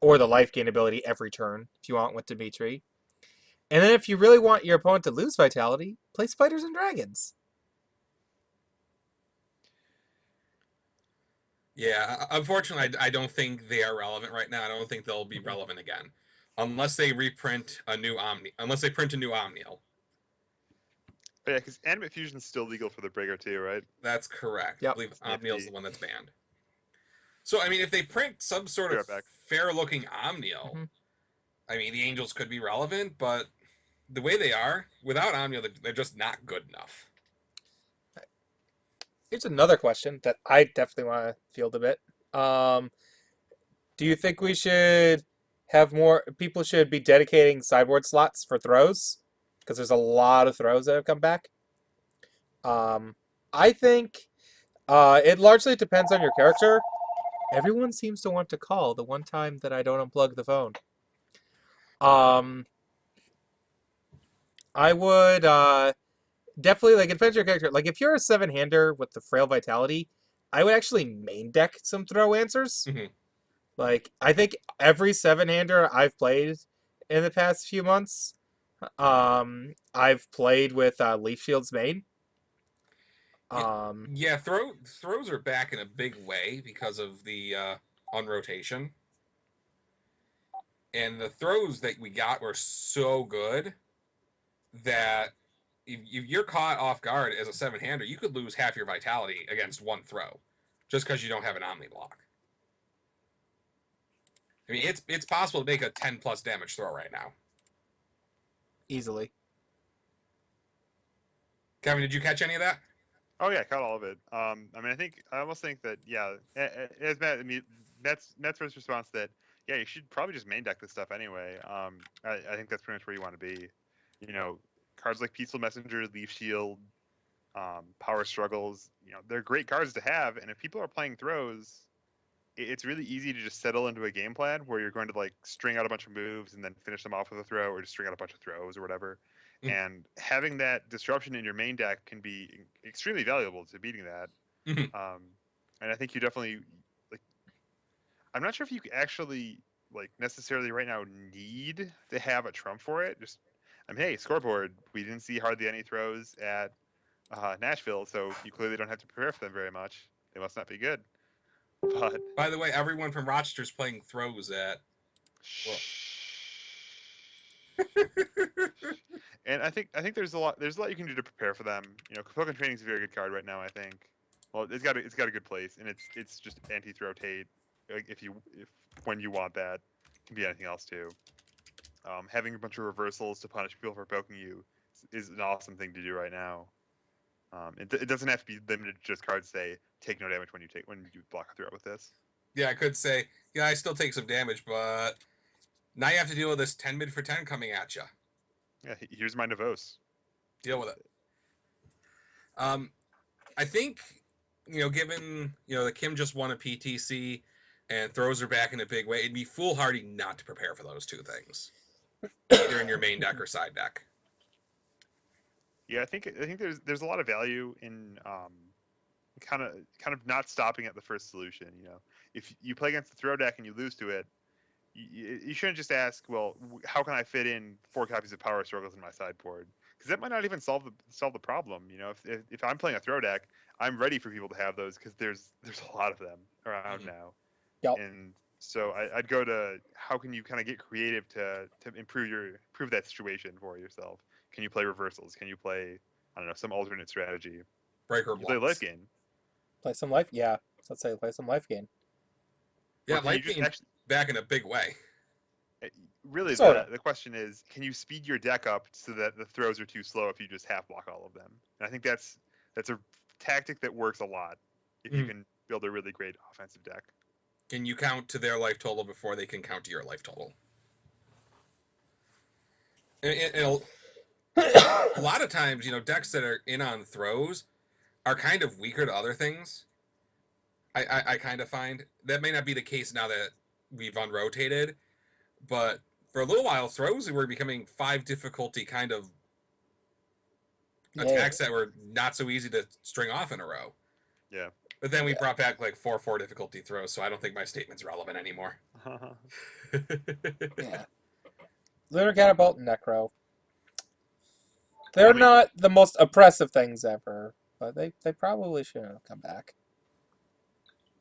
Or the life gain ability every turn, if you want with Dimitri. And then if you really want your opponent to lose vitality, play Spiders and Dragons. Yeah, unfortunately, I don't think they are relevant right now. I don't think they'll be relevant again. Unless they print a new Omniel. But yeah, because Animate Fusion's still legal for the Breaker too, right? That's correct. Yep. I believe It's nifty. Omniel's the one that's banned. So, I mean, if they print some sort of Be right back. fair-looking Omniel, Mhm. I mean, the Angels could be relevant, but the way they are, without Omniel, they're just not good enough. Here's another question that I definitely want to field a bit. Do you think we should have more people should be dedicating sideboard slots for throws? Because there's a lot of throws that have come back. I think it largely depends on your character. Everyone seems to want to call the one time that I don't unplug the phone. I would definitely, like, it depends on your character. Like, if you're a 7-hander with the Frail Vitality, I would actually main deck some throw answers. Mhm. Like, I think every 7-hander I've played in the past few months, I've played with Leaf Shield's main. Yeah, throws are back in a big way because of the unrotation. And the throws that we got were so good that if you're caught off guard as a 7-hander, you could lose half your vitality against one throw just because you don't have an Omni block. I mean, it's possible to make a 10+ damage throw right now. Easily. Kevin, did you catch any of that? Oh yeah, I caught all of it. I mean, I almost think that as Matt, I mean, Matt's first response that yeah, you should probably just main deck this stuff anyway. I think that's pretty much where you want to be. You know, cards like Peaceful Messenger, Leaf Shield, Power Struggles. You know, they're great cards to have, and if people are playing throws, it's really easy to just settle into a game plan where you're going to like string out a bunch of moves and then finish them off with a throw, or just string out a bunch of throws or whatever. And having that disruption in your main deck can be extremely valuable to beating that. Mhm. And I think you definitely like. I'm not sure if you actually like necessarily right now need to have a trump for it. Just hey, scoreboard. We didn't see hardly any throws at Nashville, so you clearly don't have to prepare for them very much. They must not be good. But By the way, everyone from Rochester's playing throws at. Well, and I think there's a lot you can do to prepare for them. Token Training is a very good card right now. I think. Well, it's got a good place, and it's just anti-throw Tate. Like if when you want that, it can be anything else too. Having a bunch of reversals to punish people for poking you is an awesome thing to do right now. It doesn't have to be limited to just cards say take no damage when you block a throw with this. yeah, I could say, yeah, I still take some damage, but now you have to deal with this 10 mid for 10 coming at you. Yeah, here's my Navos. Deal with it. I think, given, that Kim just won a PTC and throws her back in a big way, it'd be foolhardy not to prepare for those two things, either in your main deck or side deck. Yeah, I think there's a lot of value in kind of not stopping at the first solution. If you play against the throw deck and you lose to it, you shouldn't just ask, well, how can I fit in 4 copies of Power Struggles in my sideboard? Because that might not even solve the problem. If I'm playing a throw deck, I'm ready for people to have those because there's a lot of them around now. Yep. And so I'd go to how can you kind of get creative to improve that situation for yourself. Can you play reversals? Can you play, I don't know, some alternate strategy? Breaker Can you play blocks. life gain? Play some life. Yeah, so let's say play some life gain. Yeah, Or can you life just gain actually- back in a big way. Really, Sorta. the question is, can you speed your deck up so that the throws are too slow if you just half block all of them? And I think that's a tactic that works a lot if you can build a really great offensive deck. Can you count to their life total before they can count to your life total? And a lot of times, decks that are in on throws are kind of weaker to other things. I kind of find that may not be the case now that we've unrotated, but for a little while, throws were becoming 5 difficulty kind of attacks that were not so easy to string off in a row. Yeah. But then we brought back like 4/4 difficulty throws, so I don't think my statement's relevant anymore. Yeah. Lunar Catapult and Necro. They're not the most oppressive things ever, but they probably shouldn't have come back.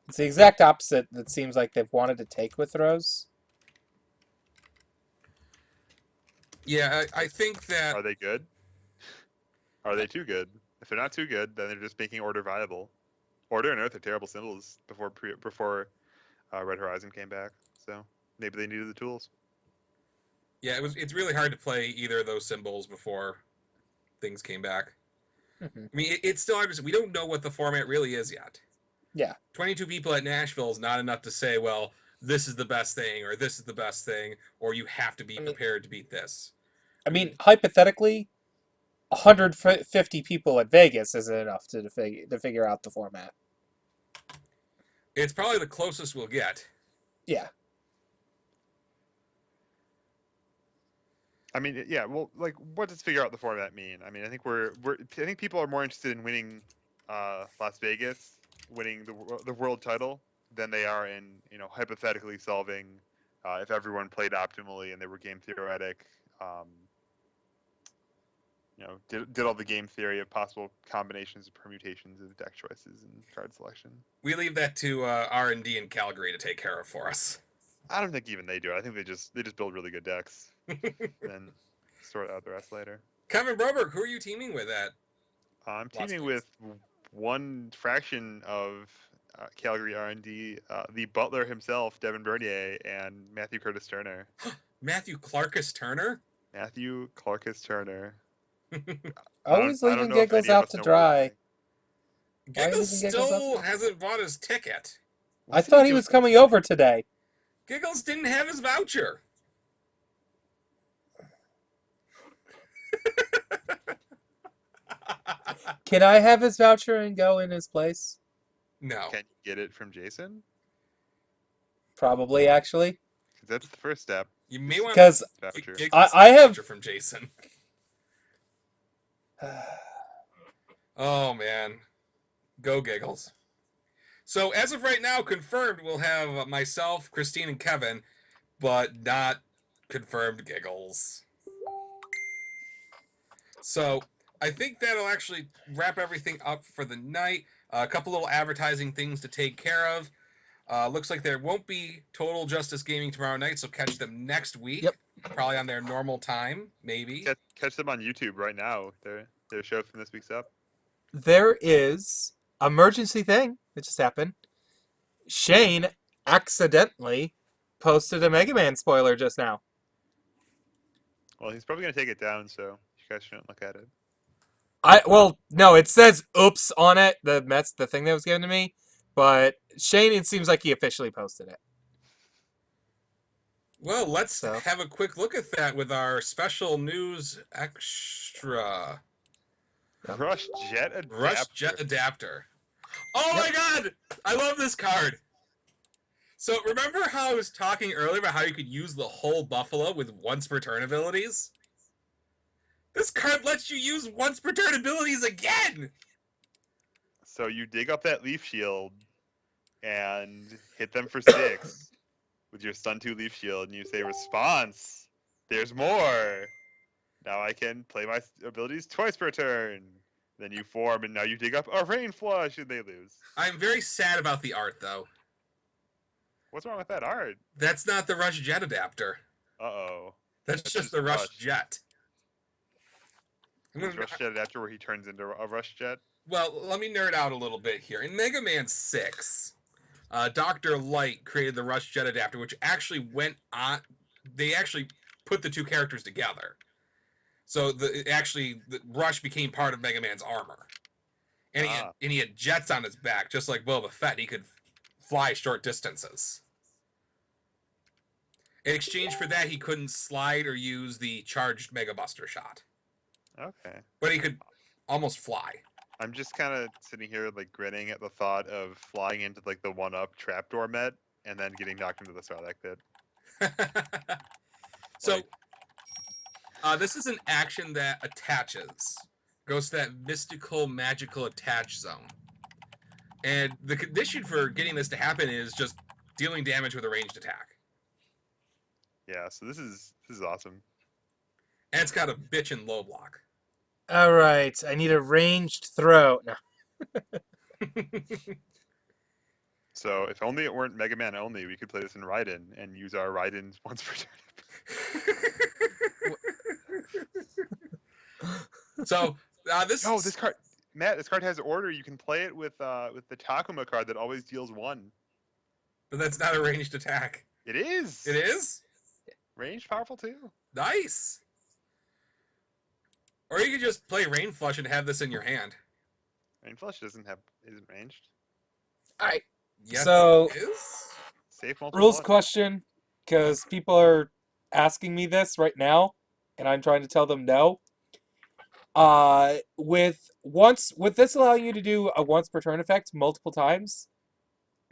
It's the exact opposite that seems like they've wanted to take with throws. Yeah, I think that Are they good? Are they too good? If they're not too good, then they're just making Order viable. Order and Earth are terrible symbols before Red Horizon came back, so maybe they needed the tools. yeah, it's really hard to play either of those symbols before things came back. Mm-hmm. I mean, it's still obvious. We don't know what the format really is yet. Yeah. 22 people at Nashville is not enough to say, well, this is the best thing, or this is the best thing, or you have to be prepared to beat this. I mean, hypothetically, 150 people at Vegas isn't enough to figure out the format. It's probably the closest we'll get. Yeah. I mean, yeah. Well, like, what does figure out the format mean? I mean, I think I think people are more interested in winning Las Vegas, winning the world title, than they are in hypothetically solving if everyone played optimally and they were game theoretic. Did all the game theory of possible combinations and permutations of deck choices and card selection. We leave that to R&D in Calgary to take care of for us. I don't think even they do it. I think they just build really good decks and sort out the rest later. Kevin Broberg, who are you teaming with at? I'm Las teaming Vegas? with one fraction of Calgary R&D, the Butler himself, Devin Bernier, and Matthew Curtis Turner. Matthew Clarkus Turner? Matthew Clarkus Turner. Always I don't leaving know if Giggles any of out us to know what dry. he's Giggles isn't Giggles still up? hasn't bought his ticket. I thought he was coming over today. Giggles didn't have his voucher. Can I have his voucher and go in his place? No. Can you get it from Jason? Probably, actually. Because that's the first step. You may want Because to Voucher. I have- voucher from Jason. Oh, man. Go Giggles. So, as of right now, confirmed, we'll have myself, Christine, and Kevin but not confirmed giggles. So I think that'll actually wrap everything up for the night. A couple little advertising things to take care of. Looks like there won't be Total Justice Gaming tomorrow night, so catch them next week. Yep. Probably on their normal time, maybe. Catch them on YouTube right now. Their show from this week's up. There is emergency thing that just happened. Shane accidentally posted a Mega Man spoiler just now. Well, he's probably gonna take it down, so you guys shouldn't look at it. No, it says "oops" on it. That's the thing that was given to me. But Shane, it seems like he officially posted it. Well, let's So. have a quick look at that with our special news extra. Yep. Rush Jet Adapter. Rush Jet Adapter. Oh my god! I love this card! So remember how I was talking earlier about how you could use the whole Buffalo with once per turn abilities? This card lets you use once per turn abilities again! So you dig up that Leaf Shield and hit them for 6 with your Stun 2 Leaf Shield, and you say, "Response! There's more! Now I can play my abilities twice per turn." Then you form, and now you dig up a Rain Flush, and they lose. I'm very sad about the art, though. What's wrong with that art? That's not the Rush Jet Adapter. Uh-oh. That's That's just just the Rush Rush. Jet. I'm Is gonna- Rush Jet Adapter where he turns into a Rush Jet? Well, let me nerd out a little bit here. In Mega Man 6, Dr. Light created the Rush Jet Adapter, which actually went on. They actually put the two characters together. So the Rush became part of Mega Man's armor. And he had jets on his back, just like Boba Fett. And he could fly short distances. In exchange for that, he couldn't slide or use the charged Mega Buster shot. Okay. But he could almost fly. I'm just kind of sitting here, like, grinning at the thought of flying into, like, the 1-up trapdoor met and then getting knocked into the Sarlacc pit. So, this is an action that attaches. Goes to that mystical, magical attach zone. And the condition for getting this to happen is just dealing damage with a ranged attack. Yeah, so this is awesome. And it's got a bitchin' low block. All right, I need a ranged throw. No. So if only it weren't Mega Man only, we could play this in Raiden and use our Raidens once per turn. So, this This card, Matt, this card has order. You can play it with the Takuma card that always deals 1. But that's not a ranged attack. It is. It is? Ranged, powerful too. Nice. Or you could just play Rain Flush and have this in your hand. Rain Flush isn't ranged. All right. Yes, So- it is. Safe multiple. Rules one. question, because people are asking me this right now, and I'm trying to tell them no. With this allowing you to do a once per turn effect multiple times,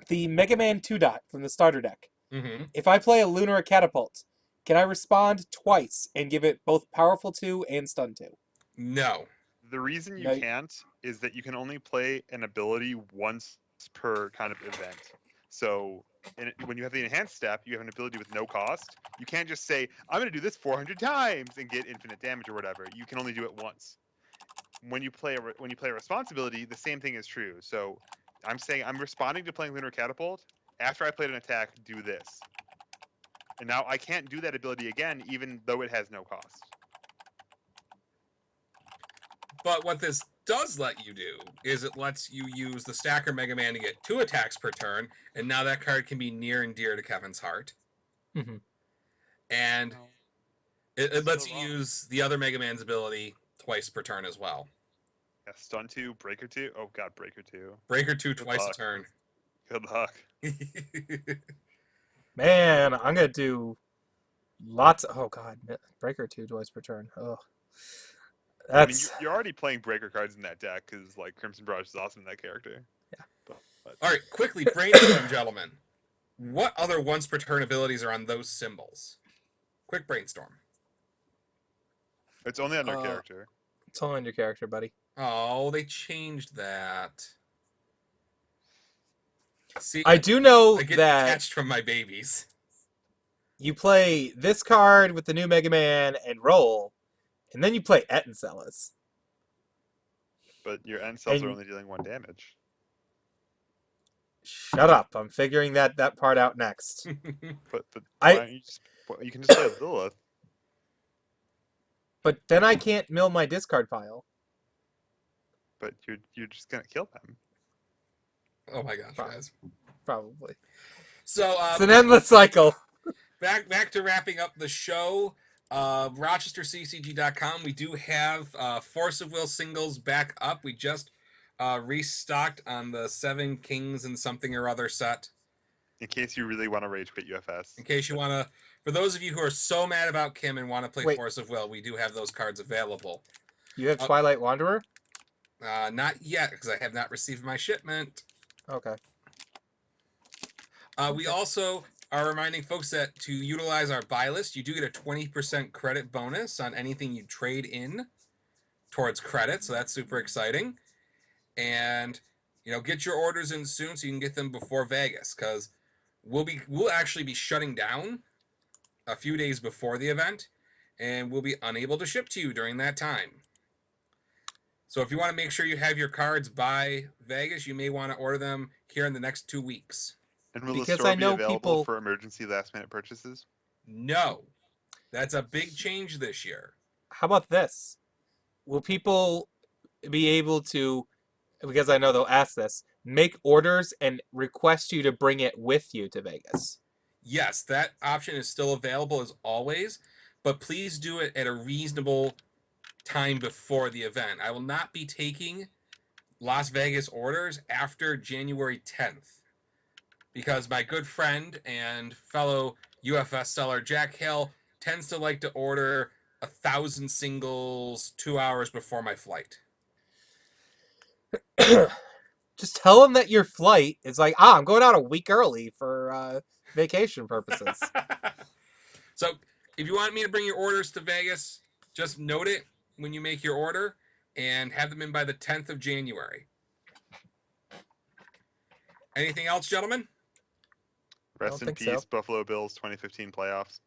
the Mega Man 2 dot from the starter deck. Mm-hmm. If I play a Lunar Catapult, can I respond twice and give it both Powerful 2 and Stun 2? No. The reason you No. can't is that you can only play an ability once per kind of event. So when you have the enhanced step, you have an ability with no cost. You can't just say, "I'm going to do this 400 times and get infinite damage" or whatever. You can only do it once. When you play a responsibility, the same thing is true. So I'm saying I'm responding to playing Lunar Catapult. After I played an attack, do this. And now I can't do that ability again, even though it has no cost. But what this does let you do is it lets you use the Stacker Mega Man to get 2 attacks per turn, and now that card can be near and dear to Kevin's heart. Mhm. And it lets Still you wrong. use the other Mega Man's ability twice per turn as well. Yeah, Stun 2, Breaker 2. Oh god, Breaker 2. Breaker 2 twice a luck. turn. Good luck. Man, I'm gonna do lots. Oh God, Breaker 2 twice per turn. Oh, I mean, that's you're already playing Breaker cards in that deck because like Crimson Barrage is awesome in that character. Yeah. But All right, quickly brainstorm, gentlemen. What other once per turn abilities are on those symbols? Quick brainstorm. it's only on their Uh, character. it's all on your character, buddy. Oh, they changed that. See, I do know I get that. detached from my babies. you play this card with the new Mega Man and roll, and then you play Ettencellis. But your end cells are And only dealing 1 damage. shut up! I'm figuring that part out next. But I- why don't you just? You can just play Lilith. But then I can't mill my discard pile. But you're just gonna kill them. Oh my gosh, Wow. guys. Probably. So It's an endless cycle. back to wrapping up the show. RochesterCCG.com. We do have Force of Will singles back up. We just restocked on the 7 Kings and something or other set. In case you really want to rage quit UFS. In case you want to, for those of you who are so mad about Kim and want to play Wait. Force of Will, we do have those cards available. You have Twilight Wanderer? Not yet, because I have not received my shipment. Okay. We also are reminding folks that to utilize our buy list, you do get a 20% credit bonus on anything you trade in towards credit, so that's super exciting. And get your orders in soon so you can get them before Vegas, because we'll actually be shutting down a few days before the event, and we'll be unable to ship to you during that time. So if you want to make sure you have your cards by Vegas, you may want to order them here in the next 2 weeks. And will Because the store I be know available people- for emergency last-minute purchases? No, that's a big change this year. How about this? Will people be able to, because I know they'll ask this, make orders and request you to bring it with you to Vegas? Yes, that option is still available as always, but please do it at a reasonable time before the event. I will not be taking Las Vegas orders after January 10th because my good friend and fellow UFS seller Jack Hill tends to like to order 1,000 singles 2 hours before my flight. Just tell them that your flight is like, I'm going out a week early for vacation purposes. So if you want me to bring your orders to Vegas, just note it when you make your order and have them in by the 10th of January. Anything else, gentlemen? Rest in think peace, so. Buffalo Bills 2015 playoffs.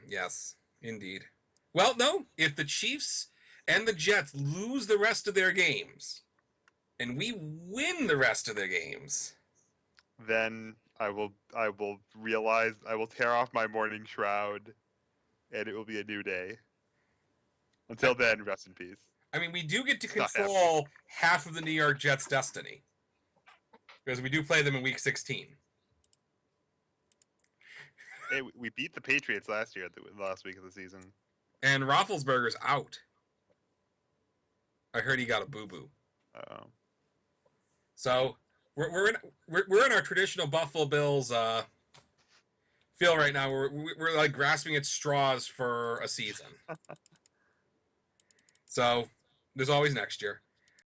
Yes, indeed. Well, no, if the Chiefs and the Jets lose the rest of their games and we win the rest of their games, Then I will realize I will tear off my mourning shroud, and it will be a new day. Until then, rest in peace. I mean, we do get to It's not control half of the New York Jets' destiny because we do play them in Week 16. Hey, we beat the Patriots last year, the last week of the season. And Roethlisberger's out. I heard he got a boo-boo. Uh-oh. So we're in our traditional Buffalo Bills feel right now. We're like grasping at straws for a season. So there's always next year.